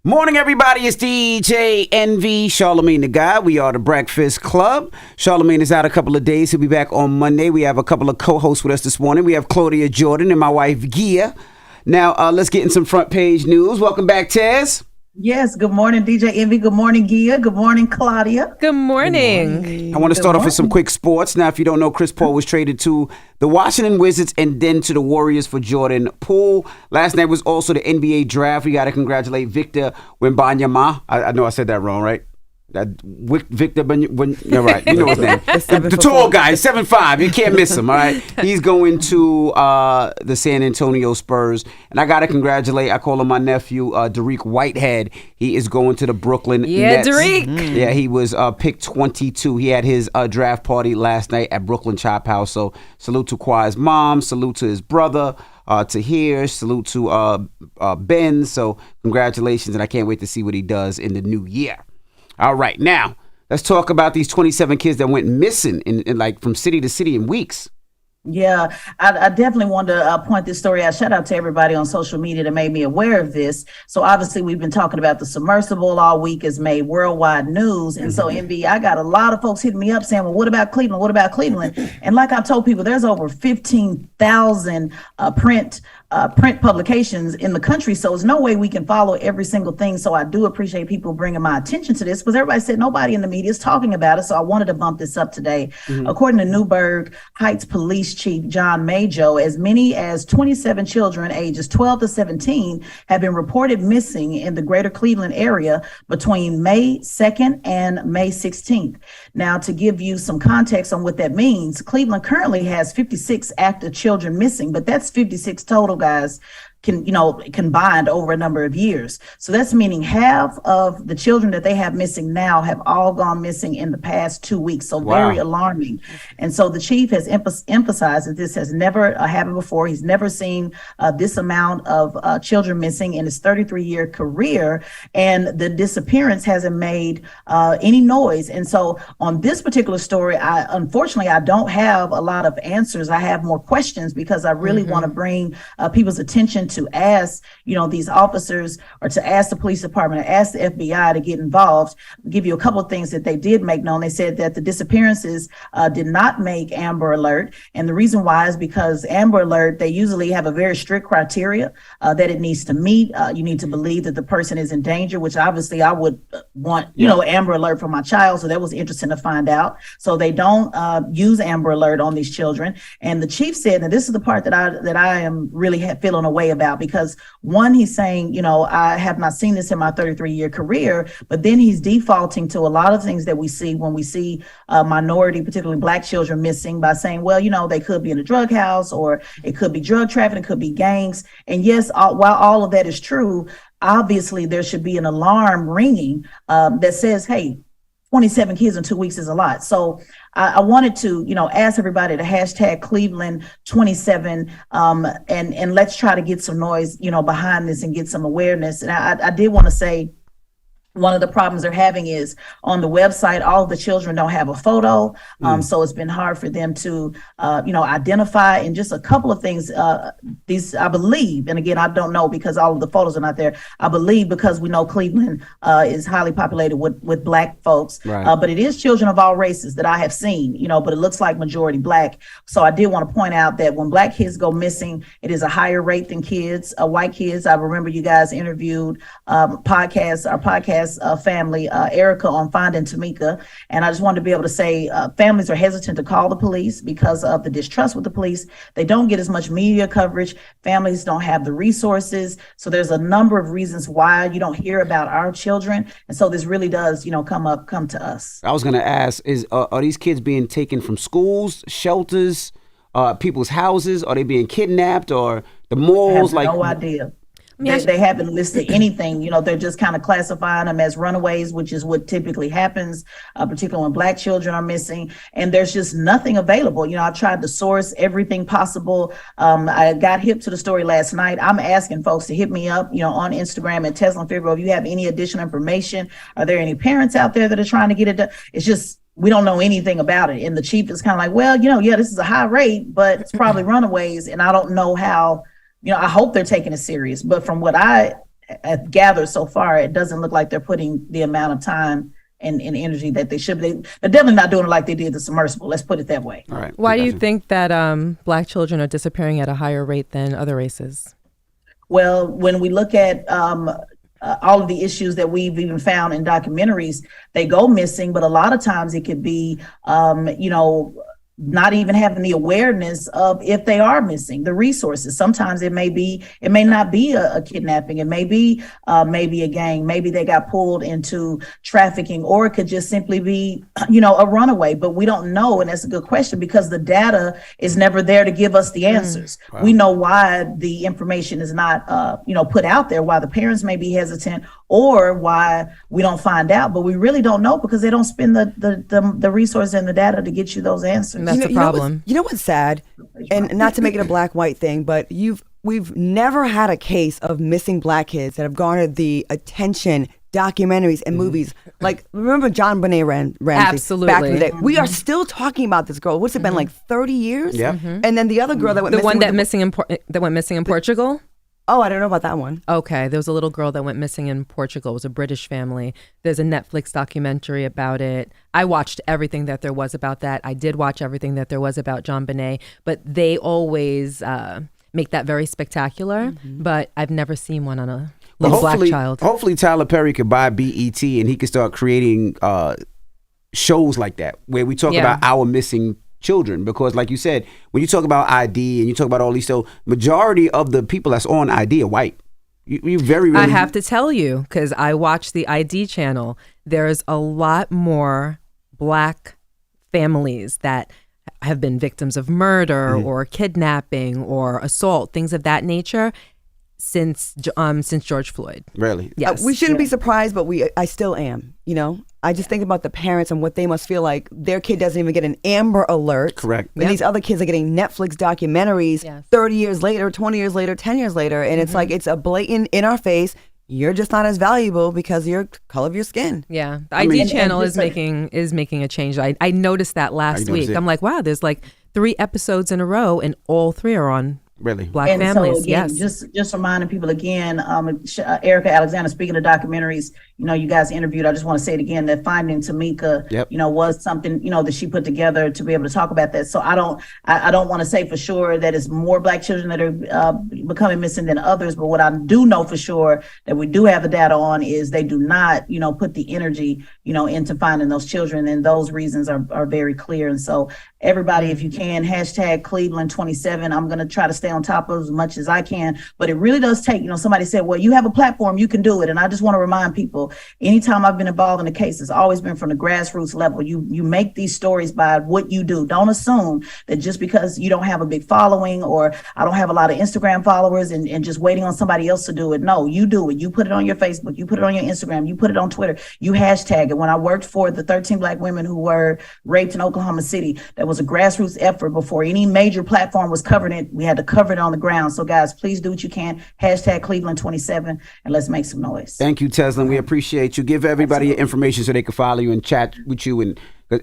Morning, everybody. It's DJ NV, Charlamagne the Guy. We are the Breakfast Club. Charlamagne is out a couple of days. He'll be back on Monday. We have a couple of co-hosts with us this morning. We have Claudia Jordan and my wife, Gia. Now, let's get in some front page news. Welcome back, Tez. Yes, good morning, DJ Envy. Good morning, Gia. Good morning, Claudia. Good morning. I want to start off with some quick sports. Now, if you don't know, Chris Paul was traded to the Washington Wizards and then to the Warriors for Jordan Poole. Last night was also the NBA draft. We got to congratulate Victor Wembanyama. I know I said that wrong, right? Victor, you're right. You know his name. The tall guy, 7'5". You can't miss him. All right. He's going to the San Antonio Spurs, and I gotta congratulate. I call him my nephew, Dariq Whitehead. He is going to the Brooklyn Nets. Dariq. Yeah, he was picked 22. He had his draft party last night at Brooklyn Chop House. So salute to Kawhi's mom. Salute to his brother. Tahir. Salute to Ben. So congratulations, and I can't wait to see what he does in the new year. All right, now let's talk about these 27 kids that went missing in like from city to city in weeks. Yeah, I definitely want to point this story out. Shout out to everybody on social media that made me aware of this. So obviously we've been talking about the submersible all week. Has made worldwide news. And so NB, I got a lot of folks hitting me up saying, well, what about Cleveland? What about Cleveland? And like I told people, there's over 15,000 print publications in the country. So there's no way we can follow every single thing. So I do appreciate people bringing my attention to this because everybody said nobody in the media is talking about it. So I wanted to bump this up today. According to Newburgh Heights Police Chief John Majo, as many as 27 children ages 12 to 17 have been reported missing in the greater Cleveland area between May 2nd and May 16th. Now, to give you some context on what that means, Cleveland currently has 56 active children missing, but that's 56 total, guys, combined over a number of years. So that's meaning half of the children that they have missing now have all gone missing in the past 2 weeks. So very alarming. And so the chief has emphasized that this has never happened before. He's never seen this amount of children missing in his 33-year career. And the disappearance hasn't made any noise. And so on this particular story, unfortunately, I don't have a lot of answers. I have more questions because I really want to bring people's attention to ask, these officers or to ask the police department, or ask the FBI to get involved. I'll give you a couple of things that they did make known. They said that the disappearances did not make Amber Alert. And the reason why is because Amber Alert, they usually have a very strict criteria that it needs to meet. You need to believe that the person is in danger, which obviously I would want, Amber Alert for my child. So that was interesting to find out. So they don't use Amber Alert on these children. And the chief said, and this is the part that I am really feeling a way about, because one, he's saying, I have not seen this in my 33-year career, but then he's defaulting to a lot of things that we see when we see minority, particularly Black children missing, by saying, well, they could be in a drug house, or it could be drug trafficking, it could be gangs. And yes, while all of that is true, obviously there should be an alarm ringing that says, hey, 27 kids in 2 weeks is a lot. So I wanted to, ask everybody to hashtag Cleveland 27 and let's try to get some noise, behind this and get some awareness. And I did want to say, one of the problems they're having is on the website, all of the children don't have a photo. So it's been hard for them to, identify. And just a couple of things, these, I believe, and again, I don't know because all of the photos are not there. I believe because we know Cleveland is highly populated with Black folks, but it is children of all races that I have seen, but it looks like majority Black. So I did want to point out that when Black kids go missing, it is a higher rate than white kids. I remember you guys interviewed our podcast family, Erica, on Finding Tamika. And I just wanted to be able to say families are hesitant to call the police because of the distrust with the police. They don't get as much media coverage. Families don't have the resources. So there's a number of reasons why you don't hear about our children. And so this really does, come to us. I was going to ask, are these kids being taken from schools, shelters, people's houses? Are they being kidnapped, or the malls? I have no idea. They haven't listed anything, they're just kind of classifying them as runaways, which is what typically happens, particularly when Black children are missing. And there's just nothing available. I tried to source everything possible. I got hip to the story last night. I'm asking folks to hit me up, on Instagram at Tesla and Figaro. If you have any additional information, are there any parents out there that are trying to get it done? It's just, we don't know anything about it. And the chief is kind of like, well, this is a high rate, but it's probably runaways. And I don't know how. I hope they're taking it serious, but from what I gathered so far, it doesn't look like they're putting the amount of time and energy that they should. They're definitely not doing it like they did the submersible. Let's put it that way. All right. Why do you think that Black children are disappearing at a higher rate than other races? Well, when we look at all of the issues that we've even found in documentaries, they go missing, but a lot of times it could be, not even having the awareness of if they are missing the resources. Sometimes it may not be a kidnapping. It may be maybe a gang. Maybe they got pulled into trafficking, or it could just simply be, a runaway. But we don't know, and that's a good question because the data is never there to give us the answers. Wow. We know why the information is not, put out there, why the parents may be hesitant, or why we don't find out. But we really don't know because they don't spend the resources and the data to get you those answers. That's the problem. You know what's sad, and not to make it a black-white thing, but we've never had a case of missing Black kids that have garnered the attention, documentaries and movies. Like, remember John Benet Ramsey? Absolutely. Back in the day. We are still talking about this girl. What's it been, like 30 years? Yeah. And then the other girl that went missing. That went missing in Portugal? Oh, I don't know about that one. Okay, there was a little girl that went missing in Portugal. It was a British family. There's a Netflix documentary about it. I watched everything that there was about that. I did watch everything that there was about John Benet, but they always make that very spectacular. But I've never seen one on a little Black child. Hopefully Tyler Perry could buy BET and he could start creating shows like that where we talk about our missing children, because like you said, when you talk about ID and you talk about all these, so majority of the people that's on ID are white. You very I have to tell you, because I watch the ID channel, there's a lot more Black families that have been victims of murder or kidnapping or assault, things of that nature, since George Floyd. Really? Yes. We shouldn't be surprised, but I still am, I just think about the parents and what they must feel like. Their kid doesn't even get an Amber Alert. Correct. And these other kids are getting Netflix documentaries 30 years later, 20 years later, 10 years later. And it's like, it's a blatant in our face. You're just not as valuable because of your color of your skin. Yeah. The ID channel is making a change. I noticed that last week. I'm like, wow, there's like 3 episodes in a row and all 3 are on really Black and families. So again, yes. Just reminding people again, Erica Alexander, speaking of documentaries, you guys interviewed, I just want to say it again, that Finding Tamika, was something, that she put together to be able to talk about that. So I don't want to say for sure that it's more Black children that are becoming missing than others. But what I do know for sure that we do have the data on is they do not, put the energy, into finding those children. And those reasons are very clear. And so everybody, if you can, hashtag Cleveland 27. I'm going to try to stay on top of as much as I can. But it really does take, somebody said, well, you have a platform, you can do it. And I just want to remind people, anytime I've been involved in a case, it's always been from the grassroots level. You make these stories by what you do. Don't assume that just because you don't have a big following or I don't have a lot of Instagram followers and just waiting on somebody else to do it. No, you do it. You put it on your Facebook, you put it on your Instagram, you put it on Twitter, you hashtag it. When I worked for the 13 Black women who were raped in Oklahoma City, that was a grassroots effort before any major platform was covering it. We had to cover it on the ground. So guys, please do what you can. Hashtag Cleveland 27 and let's make some noise. Thank you, Teslin. We appreciate you. Give everybody your information so they can follow you and chat with you.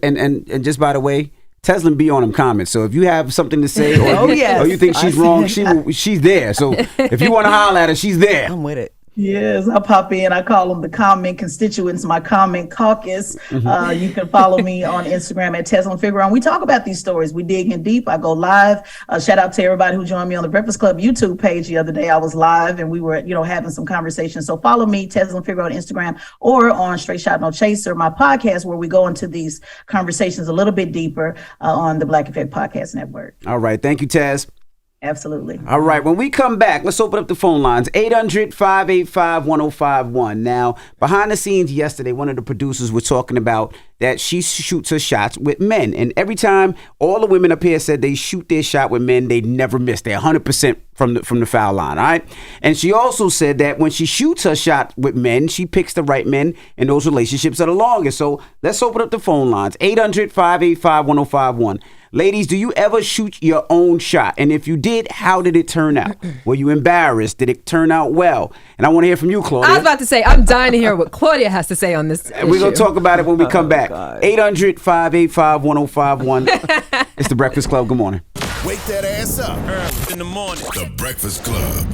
And just by the way, Teslin be on them comments. So if you have something to say or you think she's wrong, she's there. So if you want to holler at her, she's there. I'm with it. Yes, I pop in. I call them the comment constituents, my comment caucus. You can follow me on Instagram at Teslin Figueroa. We talk about these stories. We dig in deep. I go live. Shout out to everybody who joined me on the Breakfast Club YouTube page the other day. I was live and we were, having some conversations. So follow me, Teslin Figueroa on Instagram, or on Straight Shot No Chaser, my podcast, where we go into these conversations a little bit deeper on the Black Effect Podcast Network. All right. Thank you, Taz. Absolutely. All right. When we come back, let's open up the phone lines. 800-585-1051. Now, behind the scenes yesterday, one of the producers was talking about that she shoots her shots with men. And every time all the women up here said they shoot their shot with men, they never miss. They're 100% from the foul line. All right. And she also said that when she shoots her shot with men, she picks the right men and those relationships are the longest. So let's open up the phone lines. 800-585-1051. Ladies, do you ever shoot your own shot? And if you did, how did it turn out? Were you embarrassed? Did it turn out well? And I want to hear from you, Claudia. I was about to say, I'm dying to hear what Claudia has to say on this issue. We're going to talk about it when we come back. 800-585-1051. It's The Breakfast Club. Good morning. Wake that ass up in the morning. The Breakfast Club.